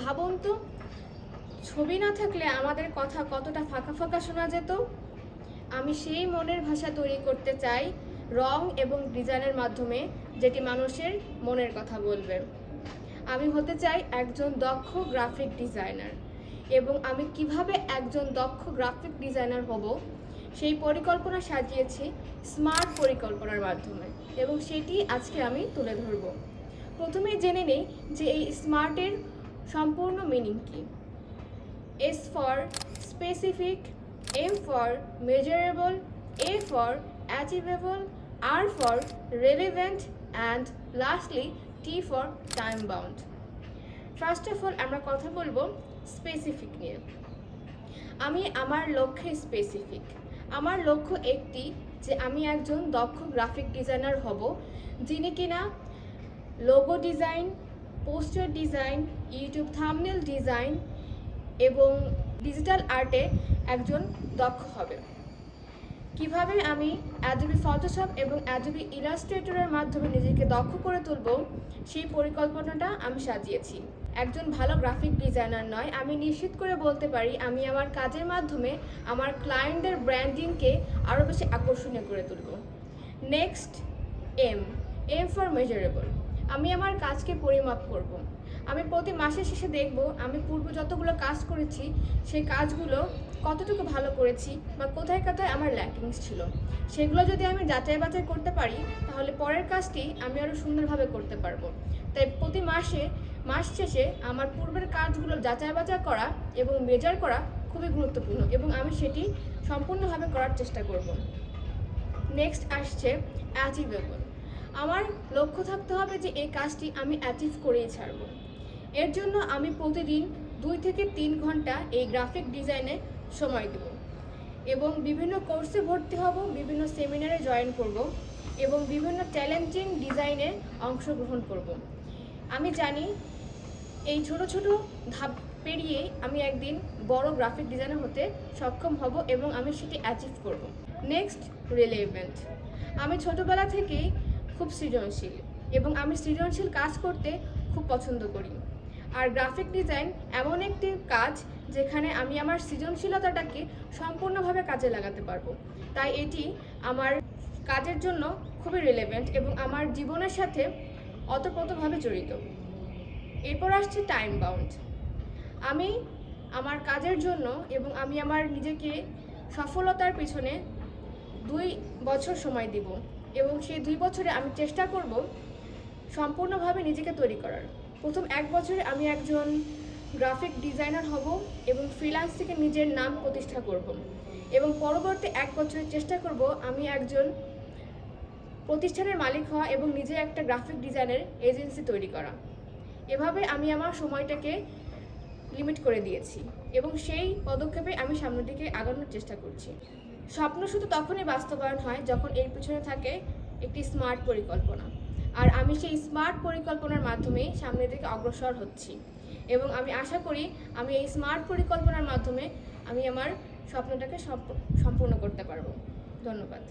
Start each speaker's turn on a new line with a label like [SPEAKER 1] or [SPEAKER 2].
[SPEAKER 1] ভাবুন তো, ছবি না থাকলে আমাদের কথা কতটা ফাঁকা ফাঁকা শোনা যেত। আমি সেই মনের ভাষা তৈরি করতে চাই রং এবং ডিজাইনের মাধ্যমে, যেটি মানুষের মনের কথা বলবে। আমি হতে চাই একজন দক্ষ গ্রাফিক ডিজাইনার, এবং আমি কিভাবে একজন দক্ষ গ্রাফিক ডিজাইনার হব সেই পরিকল্পনা সাজিয়েছি স্মার্ট পরিকল্পনার মাধ্যমে, এবং সেটি আজকে আমি তুলে ধরব। প্রথমেই জেনে নেই যে এই স্মার্টের সম্পূর্ণ মিনিং কী। S for specific, M for measurable, A for achievable, R for relevant, and lastly T for time bound. First of all আমরা কথা বলবো স্পেসিফিক নিয়ে। আমি আমার লক্ষ্যে স্পেসিফিক। আমার লক্ষ্য একটি, যে আমি একজন দক্ষ গ্রাফিক ডিজাইনার হব, যিনি কিনা logo design, poster design, YouTube thumbnail design এবং ডিজিটাল আর্টে একজন দক্ষ হবে। কিভাবে আমি অ্যাডোবি ফটোশপ এবং অ্যাডোবি ইলাস্ট্রেটরের মাধ্যমে নিজেকে দক্ষ করে তুলব, সেই পরিকল্পনাটা আমি সাজিয়েছি। একজন ভালো গ্রাফিক ডিজাইনার নয়, আমি নিশ্চিত করে বলতে পারি আমি আমার কাজের মাধ্যমে আমার ক্লায়েন্টদের ব্র্যান্ডিংকে আরও বেশি আকর্ষণীয় করে তুলব। Next, M for measurable. আমি আমার কাজকে পরিমাপ করব। আমি প্রতি মাসের শেষে দেখব আমি পূর্বে যতগুলো কাজ করেছি সেই কাজগুলো কতটুকু ভালো করেছি বা কোথায় কোথায় আমার ল্যাকিংস ছিল। সেগুলো যদি আমি যাচাই বাছাই করতে পারি, তাহলে পরের কাজটি আমি আরও সুন্দরভাবে করতে পারবো। তাই প্রতি মাস শেষে আমার পূর্বের কাজগুলো যাচাই বাছাই করা এবং মেজার করা খুবই গুরুত্বপূর্ণ, এবং আমি সেটি সম্পূর্ণভাবে করার চেষ্টা করব। নেক্সট আসছে অ্যাচিভেবল। আমার লক্ষ্য থাকতে হবে যে এই কাজটি আমি অ্যাচিভ করেই ছাড়ব। এর জন্য আমি প্রতিদিন 2 থেকে 3 ঘন্টা এই গ্রাফিক ডিজাইনে সময় দেব, এবং বিভিন্ন কোর্সে ভর্তি হব, বিভিন্ন সেমিনারে জয়েন করব, এবং বিভিন্ন চ্যালেঞ্জিং ডিজাইনে অংশগ্রহণ করব। আমি জানি এই ছোট ছোট ধাপ পেরিয়ে আমি একদিন বড় গ্রাফিক ডিজাইনার হতে সক্ষম হব, এবং আমি সেটি অ্যাচিভ করব। Next, relevant. আমি ছোটবেলা থেকেই খুব সৃজনশীল, এবং আমি সৃজনশীল কাজ করতে খুব পছন্দ করি। আর গ্রাফিক ডিজাইন এমন একটি কাজ যেখানে আমি আমার সৃজনশীলতাটাকে সম্পূর্ণভাবে কাজে লাগাতে পারবো। তাই এটি আমার কাজের জন্য খুবই রিলেভেন্ট এবং আমার জীবনের সাথে ওতপ্রোতভাবে জড়িত। এরপর আসছে টাইম বাউন্ড। আমি আমার কাজের জন্য এবং আমি আমার নিজেকে সফলতার পিছনে 2 বছর সময় দিব, এবং সেই 2 বছরে আমি চেষ্টা করব সম্পূর্ণভাবে নিজেকে তৈরি করার। প্রথম 1 বছরে আমি একজন গ্রাফিক ডিজাইনার হব এবং ফ্রিল্যান্স থেকে নিজের নাম প্রতিষ্ঠা করব, এবং পরবর্তী 1 বছরে চেষ্টা করব আমি একজন প্রতিষ্ঠানের মালিক হওয়া এবং নিজে একটা গ্রাফিক ডিজাইনের এজেন্সি তৈরি করা। এভাবে আমি আমার সময়টাকে লিমিট করে দিয়েছি, এবং সেই পদক্ষেপে আমি সামনের দিকে আগানোর চেষ্টা করছি। স্বপ্ন শুধু তখনই বাস্তবায়ন হয় যখন এর পিছনে থাকে একটি স্মার্ট পরিকল্পনা, আর আমি সেই স্মার্ট পরিকল্পনার মাধ্যমেই সামনের দিকে অগ্রসর হচ্ছি, এবং আমি আশা করি আমি এই স্মার্ট পরিকল্পনার মাধ্যমে আমি আমার স্বপ্নটাকে সম্পূর্ণ করতে পারবো। ধন্যবাদ।